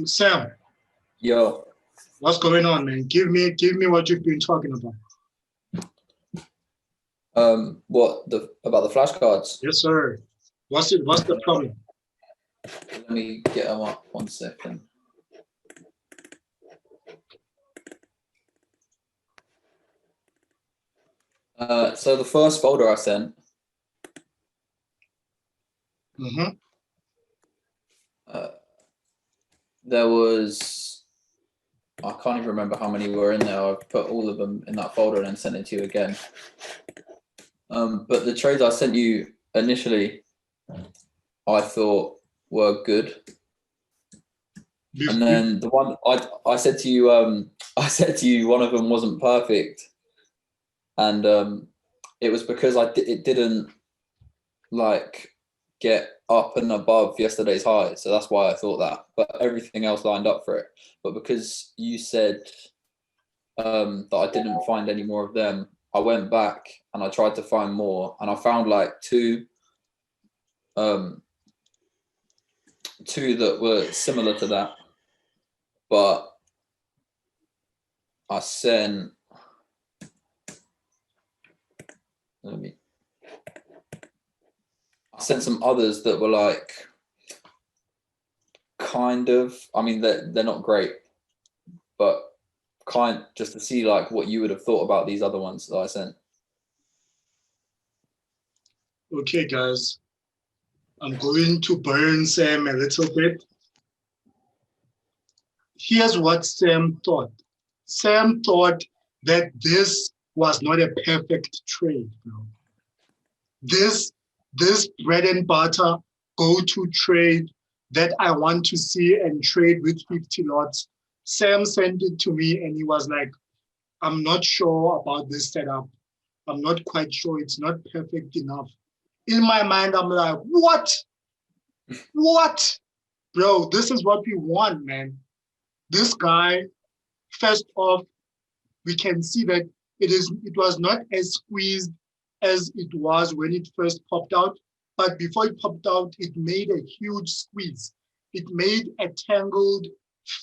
Sam, Yo, what's going on, man? Give me what you've been talking about. what about the flashcards? Yes, sir. What's it? What's the problem? Let me get them up 1 second. So the first folder I sent, there was, I can't even remember how many were in there. I've put all of them in that folder and then sent it to you again. But the trades I sent you initially, I thought were good. And then the one I said to you, one of them wasn't perfect, and it was because it didn't like get up and above yesterday's high, so that's why I thought that. But everything else lined up for it. But because you said that I didn't find any more of them, I went back and I tried to find more, and I found like two that were similar to that. But I sent, some others that were like kind of, I mean, they're not great, but just to see like what you would have thought about these other ones that I sent. Okay, guys, I'm going to burn Sam a little bit. Here's what Sam thought. Sam thought that this was not a perfect trade, bro. This bread and butter go-to trade that I want to see and trade with 50 lots. Sam sent it to me and he was like, I'm not sure about this setup. I'm not quite sure. It's not perfect enough. In my mind, I'm like, what? What? Bro, this is what we want, man. This guy, first off, we can see that it was not as squeezed as it was when it first popped out. But before it popped out, it made a huge squeeze. It made a tangled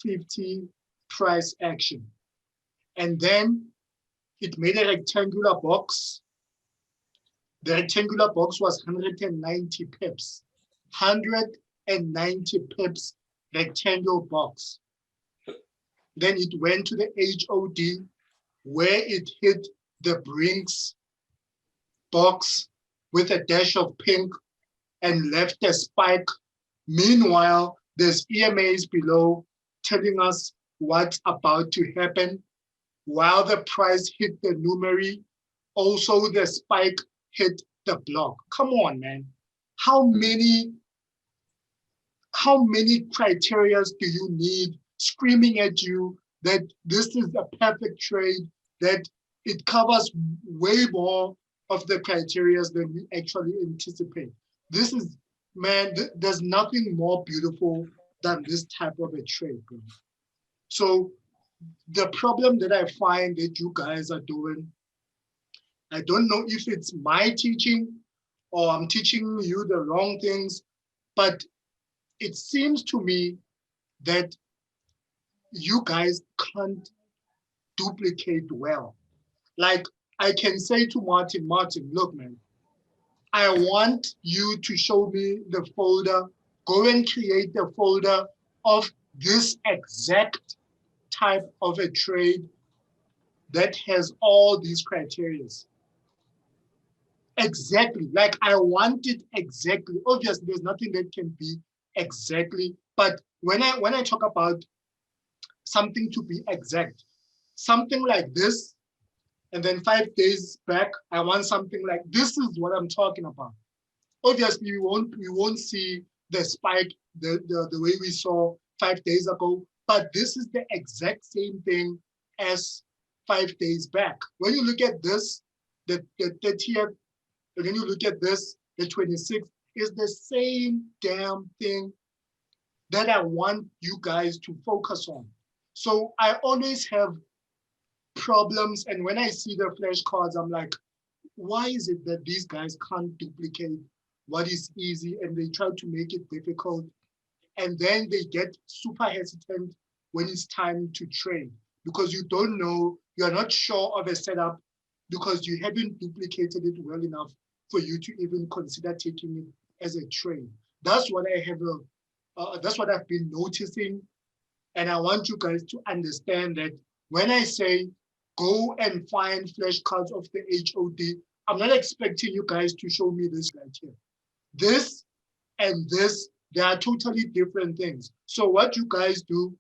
50 price action. And then it made a rectangular box. The rectangular box was 190 pips. 190 pips rectangle box. Then it went to the HOD where it hit the Brinks box with a dash of pink and left a spike. Meanwhile, there's EMAs below telling us what's about to happen. While the price hit the numeric, also the spike hit the block. Come on, man. How many criteria do you need screaming at you that this is a perfect trade, that it covers way more of the criteria than we actually anticipate? This is, man, there's nothing more beautiful than this type of a trade, bro. So the problem that I find that you guys are doing, I don't know if it's my teaching or I'm teaching you the wrong things, but it seems to me that you guys can't duplicate well. Like I can say to Martin, look, man, I want you to show me the folder, go and create the folder of this exact type of a trade that has all these criteria. Exactly, like I want it exactly. Obviously, there's nothing that can be exactly, but when I talk about something to be exact, something like this, and then 5 days back, I want something like this is what I'm talking about. Obviously, we won't see the spike the way we saw 5 days ago, but this is the exact same thing as 5 days back. When you look at this, the 30th, and then you look at this, the 26th, is the same damn thing that I want you guys to focus on. So I always have problems, and when I see the flashcards, I'm like, why is it that these guys can't duplicate what is easy and they try to make it difficult? and then they get super hesitant when it's time to trade because you don't know, you're not sure of a setup because you haven't duplicated it well enough for you to even consider taking it as a trade. That's what that's what I've been noticing. And I want you guys to understand that when I say go and find flashcards of the HOD, I'm not expecting you guys to show me this right here. This and this, they are totally different things. So what you guys do,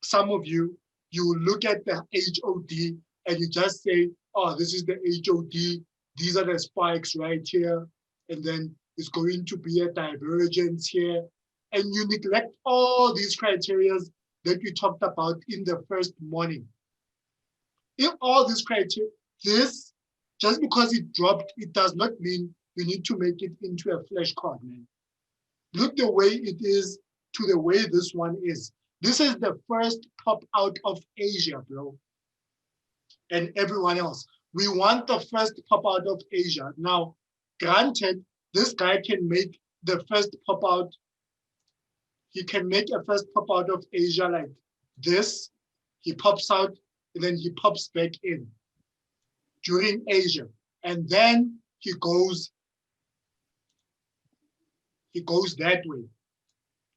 some of you, you look at the HOD and you just say, oh, this is the HOD. These are the spikes right here. And then it's going to be a divergence here. And you neglect all these criteria that we talked about in the first morning. If all these criteria, this, just because it dropped, it does not mean you need to make it into a flashcard, man. Look the way it is to the way this one is. This is the first pop out of Asia, bro. And everyone else. We want the first pop out of Asia. Now, granted, this guy can make the first pop out. He can make a first pop out of Asia like this. He pops out and then he pops back in during Asia. And then he goes that way.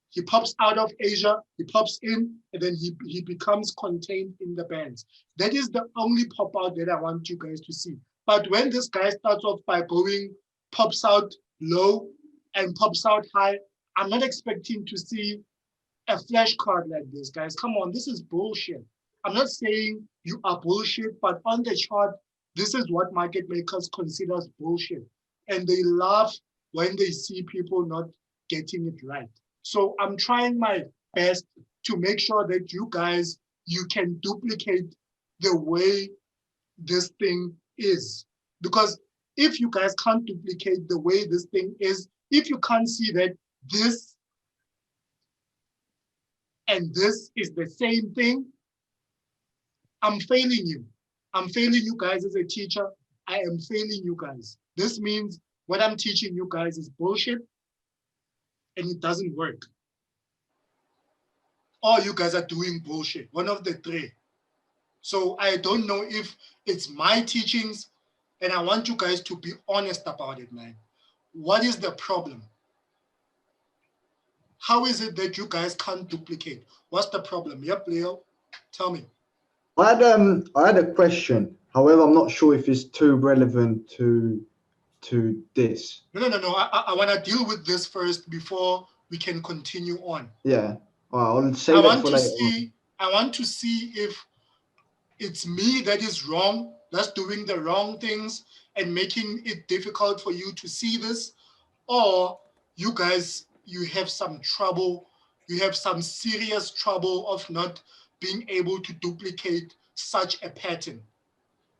He pops out of Asia, he pops in, and then he becomes contained in the bands. That is the only pop out that I want you guys to see. But when this guy starts off by going, pops out low and pops out high, I'm not expecting to see a flash card like this, guys. Come on, this is bullshit. I'm not saying you are bullshit, but on the chart, this is what market makers consider bullshit. And they laugh when they see people not getting it right. So I'm trying my best to make sure that you guys, you can duplicate the way this thing is. Because if you guys can't duplicate the way this thing is, if you can't see that this and this is the same thing, I'm failing you. I'm failing you guys as a teacher. I am failing you guys. This means what I'm teaching you guys is bullshit and it doesn't work. Or you guys are doing bullshit, one of the three. So I don't know if it's my teachings, and I want you guys to be honest about it, man. What is the problem? How is it that you guys can't duplicate? What's the problem? Yep, Leo, tell me. I had a question. However, I'm not sure if it's too relevant to this. No. I want to deal with this first before we can continue on. Yeah. I'll say that for later. I want to see if it's me that is wrong, that's doing the wrong things and making it difficult for you to see this, or you guys, you have some trouble, you have some serious trouble of not being able to duplicate such a pattern.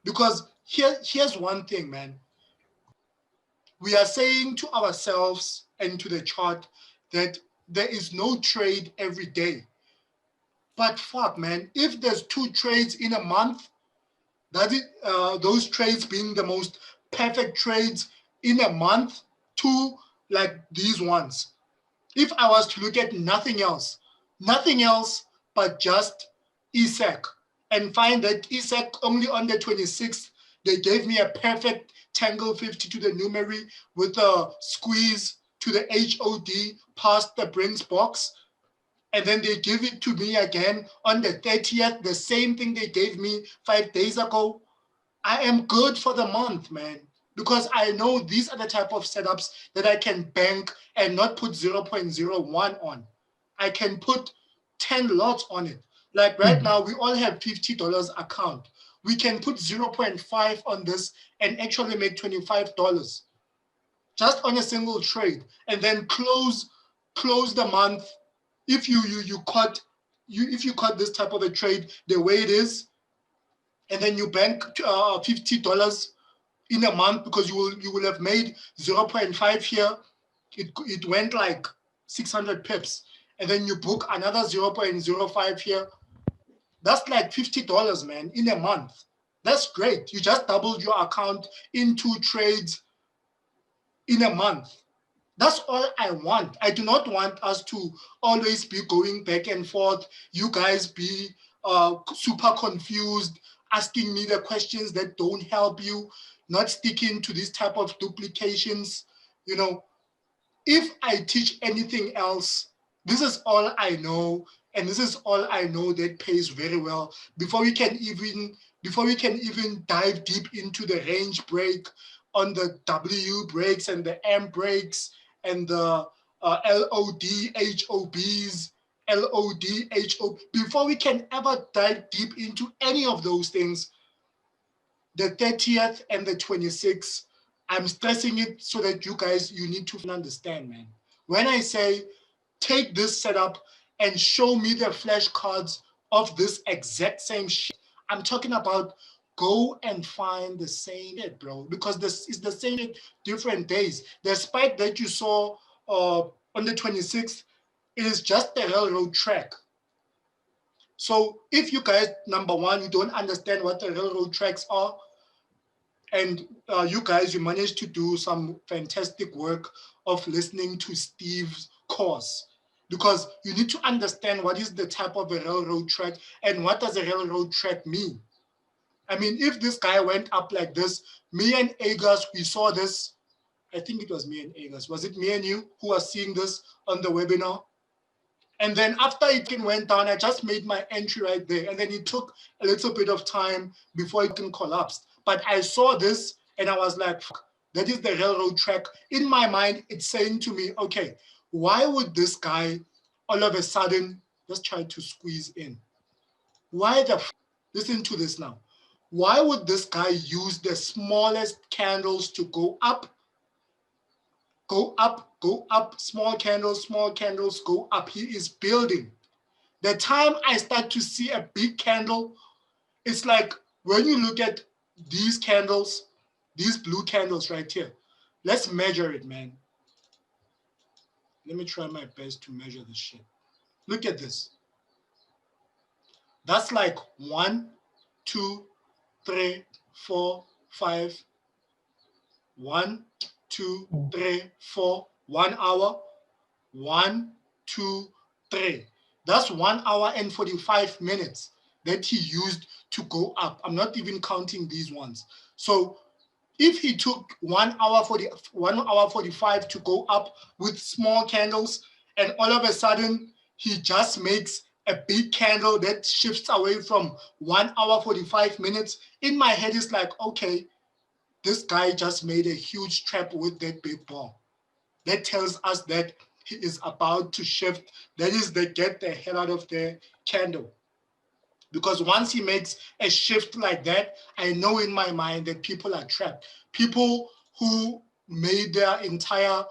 Because here's one thing, man. We are saying to ourselves and to the chart that there is no trade every day. But fuck, man, if there's 2 trades in a month, that is, those trades being the most perfect trades in a month, 2 like these ones. If I was to look at nothing else but just ESEC and find that ESEC only on the 26th, they gave me a perfect tangle 50 to the numeric with a squeeze to the HOD past the Brinks box. And then they give it to me again on the 30th, the same thing they gave me 5 days ago. I am good for the month, man, because I know these are the type of setups that I can bank and not put 0.01 on. I can put 10 lots on it. Like right now, we all have $50 account. We can put 0.5 on this and actually make $25 just on a single trade, and then close the month. If you caught this type of a trade the way it is, and then you bank $50 in a month because you will have made 0.5 here. It went like 600 pips, and then you book another 0.05 here. That's like $50, man, in a month. That's great. You just doubled your account in 2 trades in a month. That's all I want. I do not want us to always be going back and forth. You guys be super confused, asking me the questions that don't help you, not sticking to this type of duplications. You know, if I teach anything else, this is all I know, and this is all I know that pays very well. Before we can even dive deep into the range break on the W breaks and the M breaks and the LOD HOBs, before we can ever dive deep into any of those things, the 30th and the 26th, I'm stressing it so that you need to understand, man. When I say take this setup and show me the flashcards of this exact same shit, I'm talking about go and find the same shit, bro, because this is the same shit, different days. The spike that you saw on the 26th is just the railroad track. So if you guys, number one, you don't understand what the railroad tracks are, and you guys, you managed to do some fantastic work of listening to Steve's course, because you need to understand what is the type of a railroad track and what does a railroad track mean. I mean, if this guy went up like this, me and Agus, we saw this. I think it was me and Agus. Was it me and you who are seeing this on the webinar? And then after it went down, I just made my entry right there. And then it took a little bit of time before it collapsed. But I saw this and I was like, fuck, that is the railroad track. In my mind, it's saying to me, okay, why would this guy all of a sudden just try to squeeze in? Why the fuck? Listen to this now. Why would this guy use the smallest candles to go up, small candles, go up? He is building. The time I start to see a big candle, it's like when you look at these candles, these blue candles right here. Let's measure it, man. Let me try my best to measure this shit. Look at this. That's like 1, 2, 3, 4, 5. 1, 2, 3, 4. 1 hour. 1, 2, 3. That's 1 hour and 45 minutes that he used to go up. I'm not even counting these ones. So if he took 1 hour 45 to go up with small candles, and all of a sudden he just makes a big candle that shifts away from 1 hour 45 minutes, in my head is like, okay, this guy just made a huge trap with that big ball. That tells us that he is about to shift. That is the get the hell out of the candle. Because once he makes a shift like that, I know in my mind that people are trapped. People who made their entire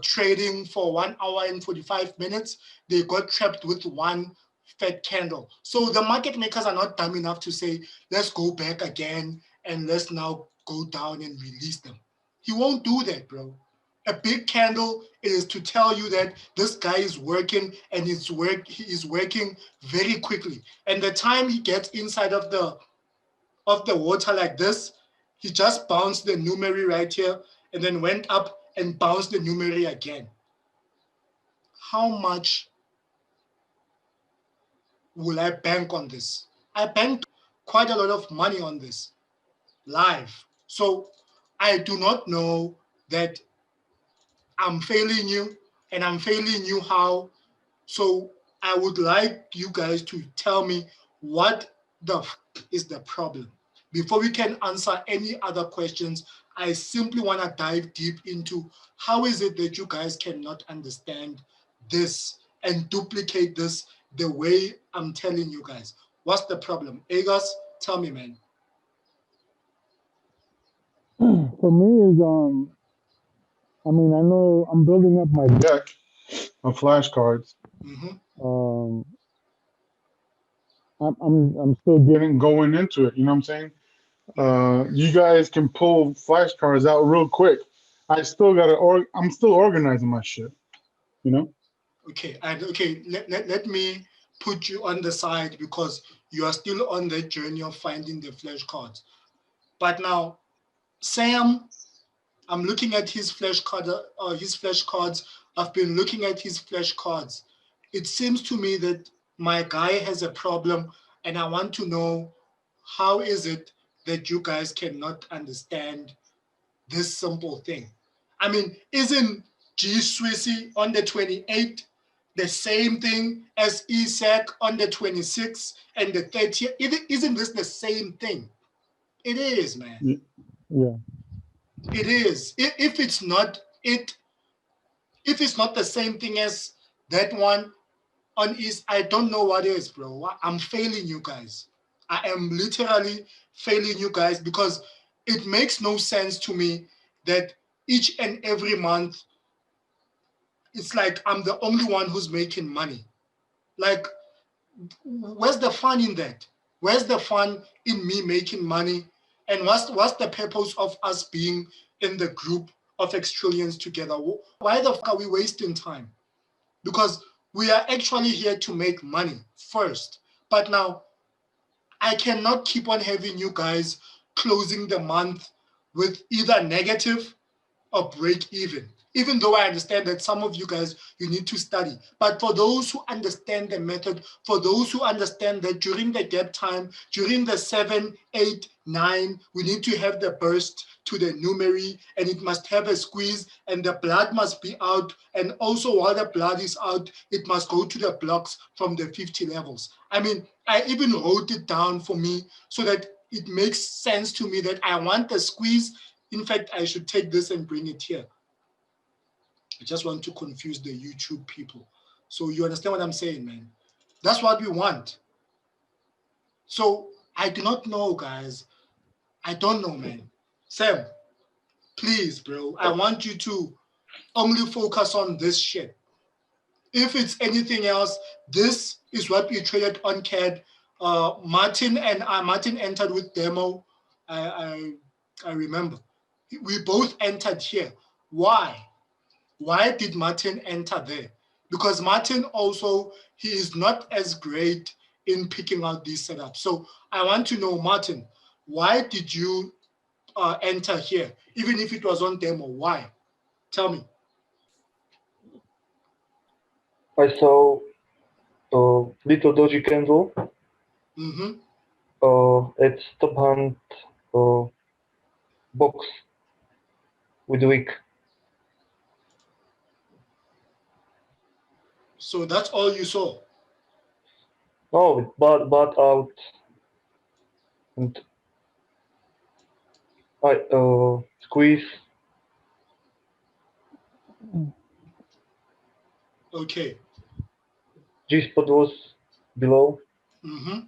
trading for 1 hour and 45 minutes, they got trapped with one fat candle. So the market makers are not dumb enough to say, let's go back again and let's now go down and release them. He won't do that, bro. A big candle is to tell you that this guy is working, and he is working very quickly. And the time he gets inside of the water like this, he just bounced the numeri right here and then went up and bounced the numeri again. How much will I bank on this? I banked quite a lot of money on this live. So I do not know that I'm failing you, and I'm failing you how. So I would like you guys to tell me what the is the problem. Before we can answer any other questions, I simply want to dive deep into how is it that you guys cannot understand this and duplicate this the way I'm telling you guys. What's the problem? Agus, tell me, man. For me is I mean, I know I'm building up my deck of flashcards. Mm-hmm. I'm still getting going into it. You know what I'm saying? You guys can pull flashcards out real quick. I'm still organizing my shit. You know? Okay, and let me put you on the side because you are still on the journey of finding the flashcards. But now, Sam I'm looking at his flashcards. I've been looking at his flashcards. It seems to me that my guy has a problem, and I want to know how is it that you guys cannot understand this simple thing? I mean, isn't G Swissy on the 28th the same thing as ESAC on the 26th and the 30th? Isn't this the same thing? It is, man. Yeah. It is. If it's not if it's not the same thing as that one on East, I don't know what is, bro. I'm failing you guys. I am literally failing you guys because it makes no sense to me that each and every month it's like I'm the only one who's making money. Like, where's the fun in that? Where's the fun in me making money? And what's the purpose of us being in the group of Xtrillions together? Why the fuck are we wasting time? Because we are actually here to make money first. But now I cannot keep on having you guys closing the month with either negative or break even though I understand that some of you guys, you need to study. But for those who understand the method, for those who understand that during the gap time, during the 7, 8, 9, we need to have the burst to the numeri, and it must have a squeeze, and the blood must be out. And also while the blood is out, it must go to the blocks from the 50 levels. I mean, I even wrote it down for me so that it makes sense to me that I want the squeeze. In fact, I should take this and bring it here. I just want to confuse the YouTube people. So you understand what I'm saying, man? That's what we want. So I do not know, guys. I don't know, man. Sam, please, bro. I want you to only focus on this shit. If it's anything else, this is what we traded on CAD. Martin entered with demo. I remember. We both entered here. Why? Why did Martin enter there? Because Martin also, he is not as great in picking out these setups. So I want to know, Martin, why did you enter here? Even if it was on demo, why? Tell me. I saw little doji candle Mm-hmm. at top hand box with wick. So that's all you saw. No, with bad out, and I squeeze. Okay. G spot was below. Mm-hmm.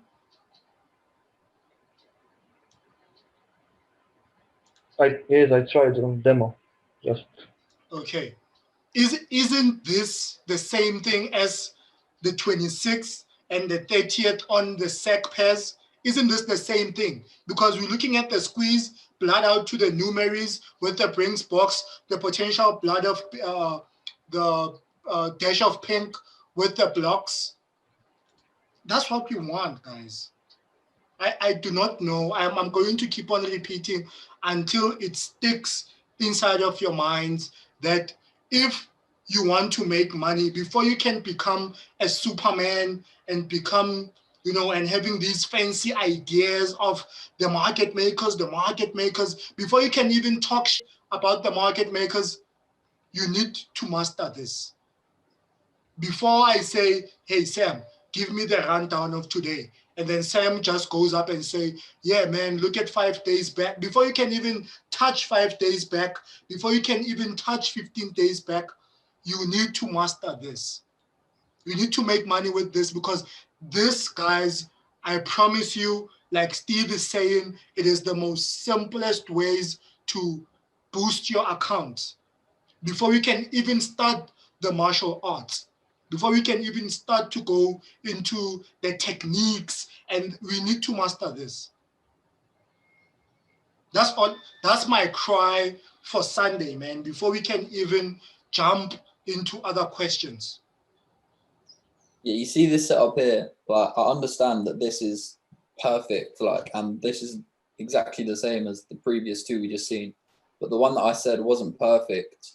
Yes, I tried on demo. Just Okay. Isn't this the same thing as the 26th and the 30th on the SEC pairs? Isn't this the same thing? Because we're looking at the squeeze, blood out to the numeries with the brings box, the potential blood of the dash of pink with the blocks. That's what we want, guys. I do not know. I'm going to keep on repeating until it sticks inside of your minds that if you want to make money, before you can become a Superman and become, and having these fancy ideas of the market makers, before you can even talk about the market makers, you need to master this. Before I say, hey, Sam, give me the rundown of today. And then Sam just goes up and say, yeah, man, look at 5 days back. Before you can even touch 5 days back, before you can even touch 15 days back, you need to master this. You need to make money with this because this, guys, I promise you, like Steve is saying, it is the most simplest ways to boost your account. Before we can even start the martial arts, before we can even start to go into the techniques, and we need to master this. That's all. That's my cry for Sunday, man, before we can even jump into other questions. Yeah, you see this setup here, like I understand that this is perfect, like, and this is exactly the same as the previous two we just seen. but the one that I said wasn't perfect.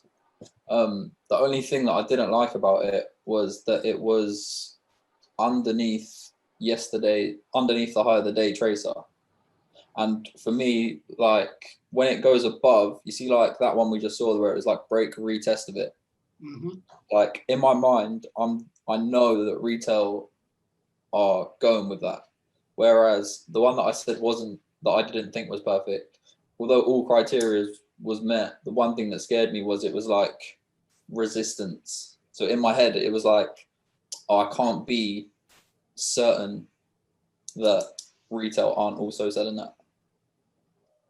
The only thing that I didn't like about it was that it was underneath the high of the day tracer. And for me, like when it goes above, you see like that one we just saw where it was like break retest of it. Mm-hmm. Like in my mind, I know that retail are going with that. Whereas the one that I said that I didn't think was perfect, although all criteria was met, the one thing that scared me was it was like resistance. So in my head, it was like, oh, I can't be certain that retail aren't also selling that.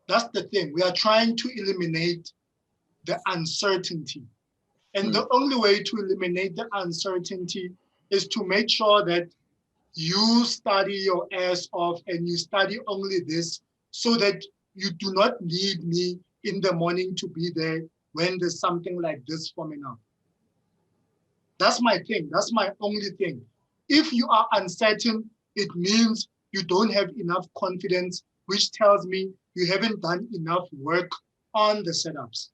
That's the thing. We are trying to eliminate the uncertainty. And the only way to eliminate the uncertainty is to make sure that you study your ass off and you study only this so that you do not need me in the morning to be there when there's something like this forming up. That's my thing. That's my only thing. If you are uncertain, it means you don't have enough confidence, which tells me you haven't done enough work on the setups,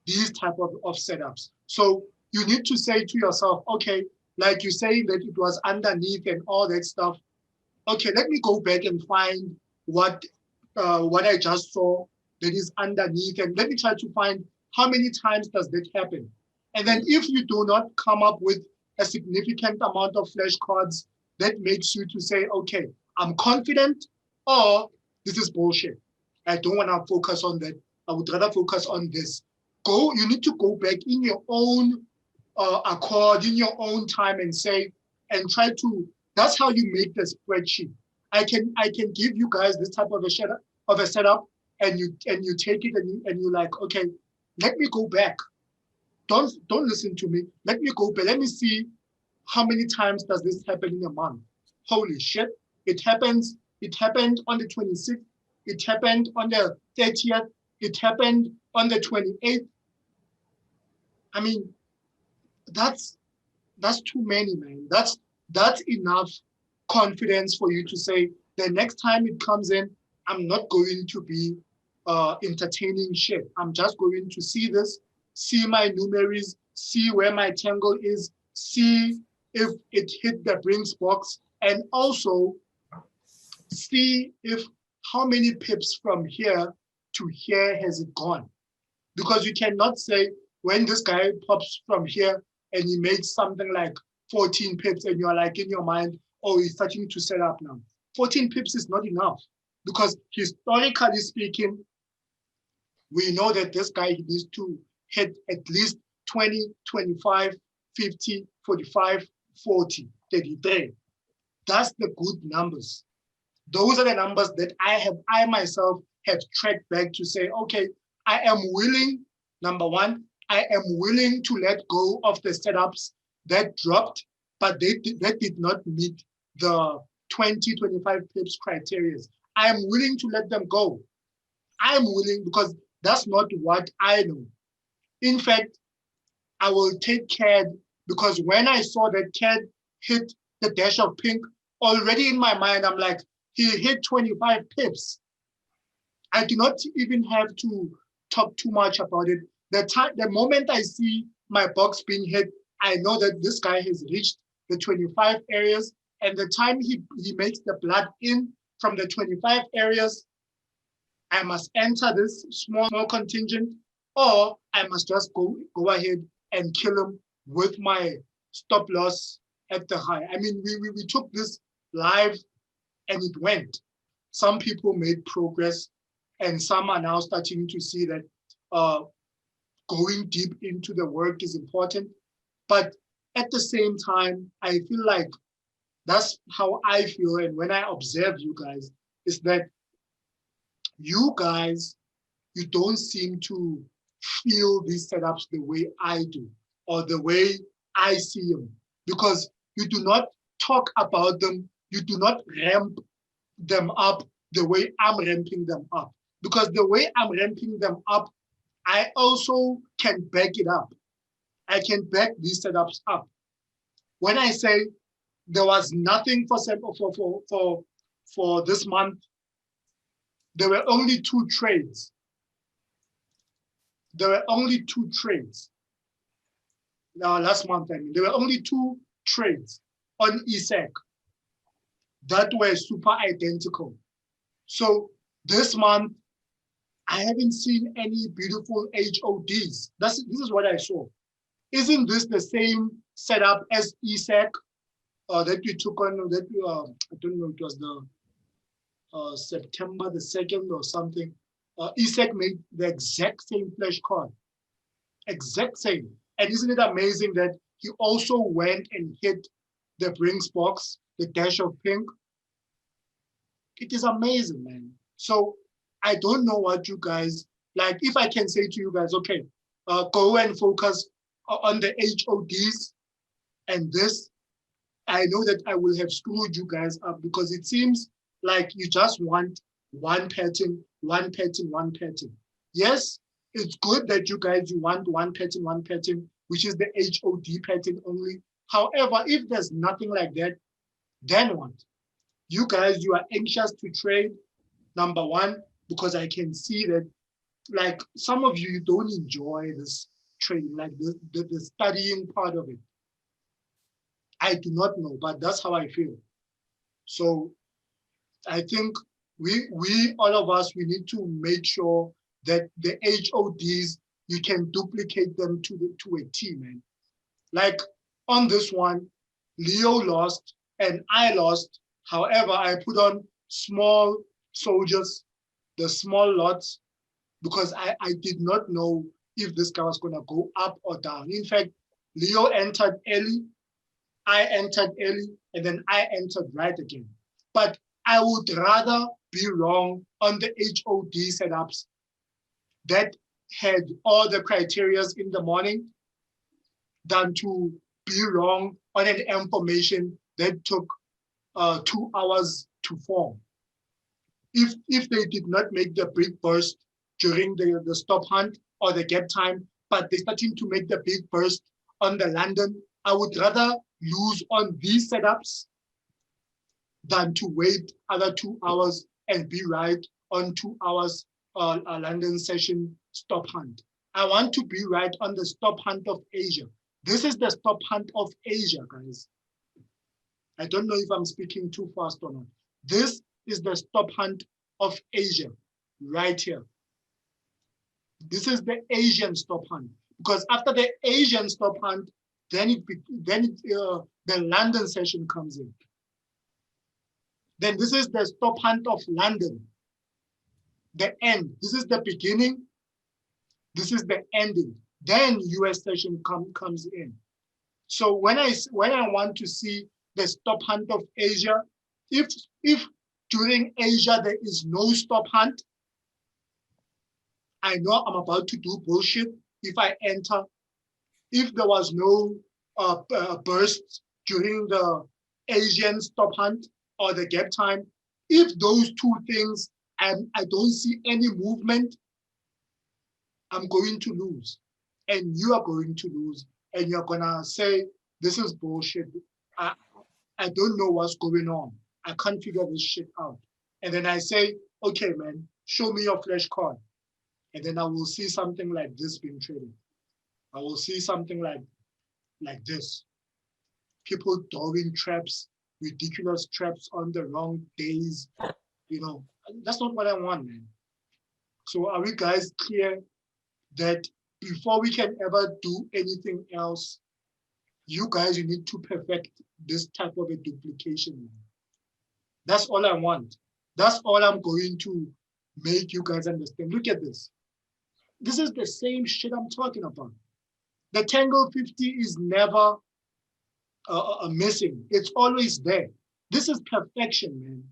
these type of setups. So you need to say to yourself, okay, like you say that it was underneath and all that stuff. Okay, let me go back and find what I just saw that is underneath, and let me try to find how many times does that happen. And then if you do not come up with a significant amount of flashcards, that makes you to say, okay, I'm confident, or this is bullshit. I don't want to focus on that. I would rather focus on this. You need to go back in your own accord, in your own time and say, and try to, that's how you make the spreadsheet. I can give you guys this type of a setup and you take it and you like, okay, let me go back. Don't listen to me. Let me go back. Let me see how many times does this happen in a month. Holy shit. It happened on the 26th. It happened on the 30th. It happened on the 28th. I mean, that's too many, man. That's enough confidence for you to say the next time it comes in, I'm not going to be entertaining shit. I'm just going to see this, see my numeries, see where my tangle is, see if it hit the Brinks box, and also see if how many pips from here to here has it gone. Because you cannot say when this guy pops from here and he makes something like 14 pips and you're like in your mind, oh, he's starting to set up now. 14 pips is not enough because historically speaking, we know that this guy needs to hit at least 20, 25, 50, 45, 40, 33. That's the good numbers. Those are the numbers that I myself have tracked back to say, okay, I am willing, number one, I am willing to let go of the setups that dropped, but that did not meet the 20, 25 pips criteria. I am willing to let them go. I am willing because that's not what I know. In fact, I will take CAD because when I saw that CAD hit the dash of pink, already in my mind, I'm like, he hit 25 pips. I do not even have to talk too much about it. The moment I see my box being hit, I know that this guy has reached the 25 areas, and the time he makes the blood in from the 25 areas, I must enter this small contingent, or I must just go ahead and kill him with my stop loss at the high. I mean, we took this live and it went. Some people made progress, and some are now starting to see that going deep into the work is important. But at the same time, I feel like that's how I feel. And when I observe you guys, is that you guys, you don't seem to feel these setups the way I do or the way I see them, because you do not talk about them. You do not ramp them up the way I'm ramping them up, because the way I'm ramping them up, I also can back it up. I can back these setups up. When I say there was nothing for this month, there were only 2 trades. there were only 2 trades. Now, last month, I mean, there were only 2 trades on ESEC that were super identical. So this month, I haven't seen any beautiful HODs. This is what I saw. Isn't this the same setup as ESEC that we took on? That I don't know. It was the September the 2nd or something. ESEC made the exact same flash card, exact same. And isn't it amazing that he also went and hit the Brinks box, the dash of pink? It is amazing, man. So I don't know what you guys, like if I can say to you guys, okay, go and focus on the HODs and this, I know that I will have screwed you guys up because it seems like you just want one pattern, one pattern, one pattern. Yes, it's good that you guys, you want one pattern, which is the HOD pattern only. However, if there's nothing like that, then what? You guys, you are anxious to trade, number one, because I can see that, like, some of you don't enjoy this trading, like the studying part of it. I do not know, but that's how I feel. So I think we all of us, we need to make sure that the HODs, you can duplicate them to a T, man. Like on this one, Leo lost and I lost. However, I put on small soldiers, the small lots, because I did not know if this guy was going to go up or down. In fact, Leo entered early, I entered early, and then I entered right again. But I would rather be wrong on the HOD setups that had all the criterias in the morning than to be wrong on an information that took 2 hours to form. If they did not make the big burst during the stop hunt or the gap time, but they're starting to make the big burst on the London, I would rather lose on these setups than to wait other 2 hours and be right on 2 hours London session stop hunt. I want to be right on the stop hunt of Asia. This is the stop hunt of Asia, guys. I don't know if I'm speaking too fast or not. This is the stop hunt of Asia, right here. This is the Asian stop hunt, because after the Asian stop hunt, then the London session comes in. Then this is the stop hunt of London, the end. This is the beginning. This is the ending. Then US session comes in. So when I want to see the stop hunt of Asia, if during Asia there is no stop hunt, I know I'm about to do bullshit if I enter. If there was no burst during the Asian stop hunt or the gap time, if those 2 things and I don't see any movement, I'm going to lose. And you are going to lose. And you're gonna say, this is bullshit. I don't know what's going on. I can't figure this shit out. And then I say, okay, man, show me your flash card. And then I will see something like this being traded. I will see something like this. People throwing traps, ridiculous traps on the wrong days. You know, that's not what I want, man. So are we guys clear that before we can ever do anything else, you guys, you need to perfect this type of a duplication. That's all I want. That's all I'm going to make you guys understand. Look at this. This is the same shit I'm talking about. The Tangle 50 is never missing. It's always there. This is perfection, man.